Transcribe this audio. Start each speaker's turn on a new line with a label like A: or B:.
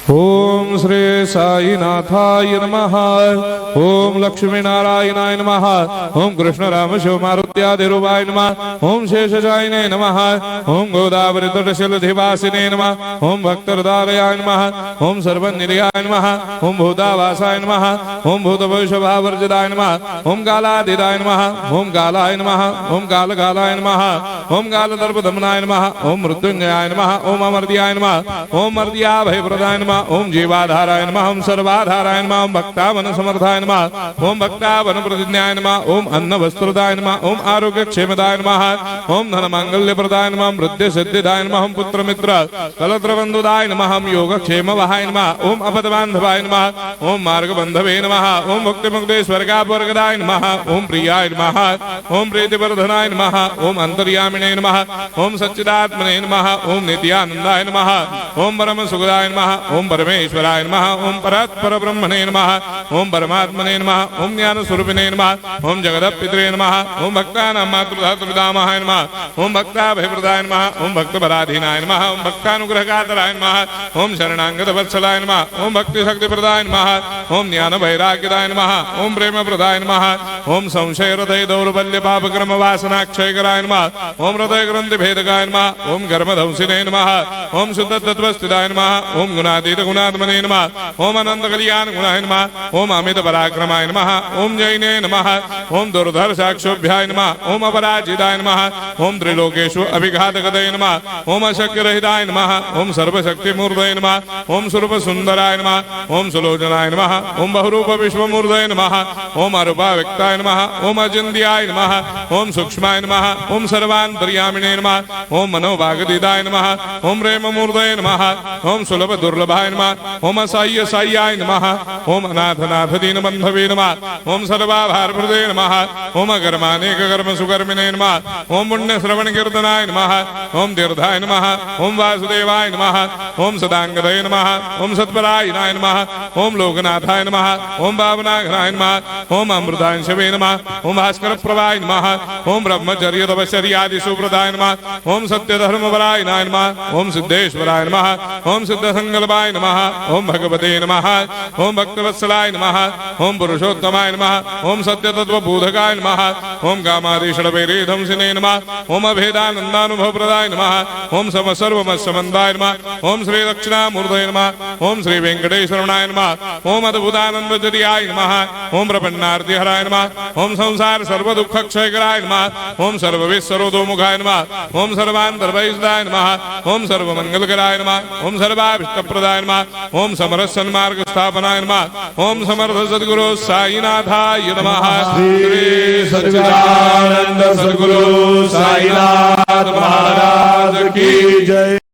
A: ओम श्री साईनाथाय नमः। ओम लक्ष्मी नारायणाय नमः। ओम कृष्ण राम शिव मारुत्यादिरूपाय नमः। ओम शेषशायिने नमः। ओम गोदावरी तटशिलधिवासिने नमः। ओम भक्तहृदयाय नमः। ओम सर्वनिर्याय नमः। ओम भूतावासाय नमः। ओम भूतभविष्यभावर्जिताय नमः। ओम कालातीताय नमः। ओम कालाय नमः। ओम कालकालाय नमः। ओम कालदर्पदमनाय नमः। ओम मृत्युंजयाय नमः। ओम अमर्त्याय नमः। ओम मर्त्याभयप्रदाय नमः। ओम जीवाधाराय नमः। ओम सर्वाधाराय नमः। ओम भक्तावन समर्थाय नमः। ओम भक्तावन प्रतिज्ञाय नमः। ओम अन्न वस्त्रदाय नमः। ओम आरोग्य क्षेमदाय नमः। ओम धन मांगल्य प्रदाय नमः। वृद्धि सिद्धिदाय नमः। ओम पुत्र मित्र कलत्र बंधुदाय नमः। ओम योग क्षेम वहाय नमः। ओम अपद बांधवाय नमः। ओम मार्ग बंधवे नमः। ओम मुक्ति मुक्ति स्वर्गापवर्गदाय नमः। ओम प्रियाय नमः। ओम प्रीतिवर्धनाय नमः। ओम अंतर्यामिने नमः। ओम सच्चिदात्मने नमः। ओम नित्यानंदाय नमः। ओम परम सुखदाय नमः। ओम परमेश्वराय नमः। ओम परात्पर ब्रह्मणे नमः। ओम परमात्मने नमः। ओम ज्ञान स्वरूपिणे नमः। ओम जगदपितरे नमः। ओम भक्तानां मातृधातुपितामहाय नमः। ओम भक्ताभयप्रदाय नमः। ओम भक्तपराधीनाय नमः। ओम भक्तानुग्रहकातराय नमः। ओम शरणागत वत्सलाय नमः। ओम भक्ति शक्तिप्रदाय नमः। ओम ज्ञान वैराग्यदाय नमः। ओम प्रेम प्रदाय नमः। ओम संशय हृदय दौर्बल्य पापक्रम वासनाक्षयकराय नमः। ओम हृदय ग्रंथि भेदकाय नमः। ओम कर्मधंसिने नमः। ओम शुद्ध तत्वस्थिताय नमः। ओम गुणातीत गुणात्मने नमः। ओम अनंत कल्याण गुणाय नमः। ओम अमित पराक्रमाय नमः। ओम जैने नमः। ओम दुर्धर्षाक्षोभ्याय नमः। ओम अपराजिताय नमः। ओम त्रिलोकेषु अभिघातगतये नमः। ओम अशक्यरहिताय नमः। ओम सर्वशक्तिमूर्तये नमः। ओम स्वरूप सुंदराय नमः। ओम सुलोचनाय नमः। ओम बहुरूप विश्वमूर्तये नमः। ओम अरूपाव्यक्ताय नमः। ओम अचिन्त्याय नमः। ओम सूक्ष्माय नमः। ओम सर्वान्तर्यामिने नमः। ओम मनोभागदिताय नमः। ओम प्रेममूर्तये नमः। ओम सुलभ दुर्लभाय नमः। ओम असाह्य साह्याय नमः। ओम अनाथनाथ दीनबन्धवे नमः। ओम सर्वाभारप्रदे नमः। ओम अकर्मानेक कर्म सुकर्मिणे नमः। ओम पुण्य श्रवण कीर्तनाय नमः। ओम तीर्थाय नमः। ओम वासुदेवाय नमः। ओम सदांगदये नमः। ओम सत्परायणाय नमः। ओम लोकनाथाय नमः। ओम भावनाघनाय नमः। ओम अमृतांशवे नमः। ओम भास्कर प्रभाय नमः। ओम ब्रह्मचर्य तपश्चर्यादि सुप्रदाय नमः। ओम सत्यधर्मपरायणाय नमः। ओम सिद्धेश्वराय नमः। ओम सिद्ध संकल्पाय नमः। ओम भगवते नमः। ओम भक्तवत्सलाय नमः। ओम पुरुषोत्तमाय नमः। ओम सत्यतत्वबोधकाय नमः। ओम कामादिषडवैरेधंसिने नमः। ओम अभेदानन्दानुभवप्रदाय नमः। ओम सर्वमस्समन्दाय नमः। ओम श्री दक्षिणामूर्तये नमः। ओम श्री वेंकटेश्वरनाय नमः। ओम अद्भुतानन्दचर्याय नमः। ओम प्रपन्नार्तिहराय नमः। ओम संसार सर्वदुःखक्षयकराय नमः। ओम सर्वविश्वरोधोमुखाय नमः। ओम सर्वान्तर्भयिष्ठाय नमः। ओम सर्वमंगलकराय नमः। ओम सर्वाभीष्टप्रदाय नमः। ओम समरस सन्मार्ग स्थापनाय नमः। ओम समर्थ सद्गुरु साईनाथाय नमः।
B: श्री सच्चिदानंद सद्गुरु साईनाथ महाराज की जय।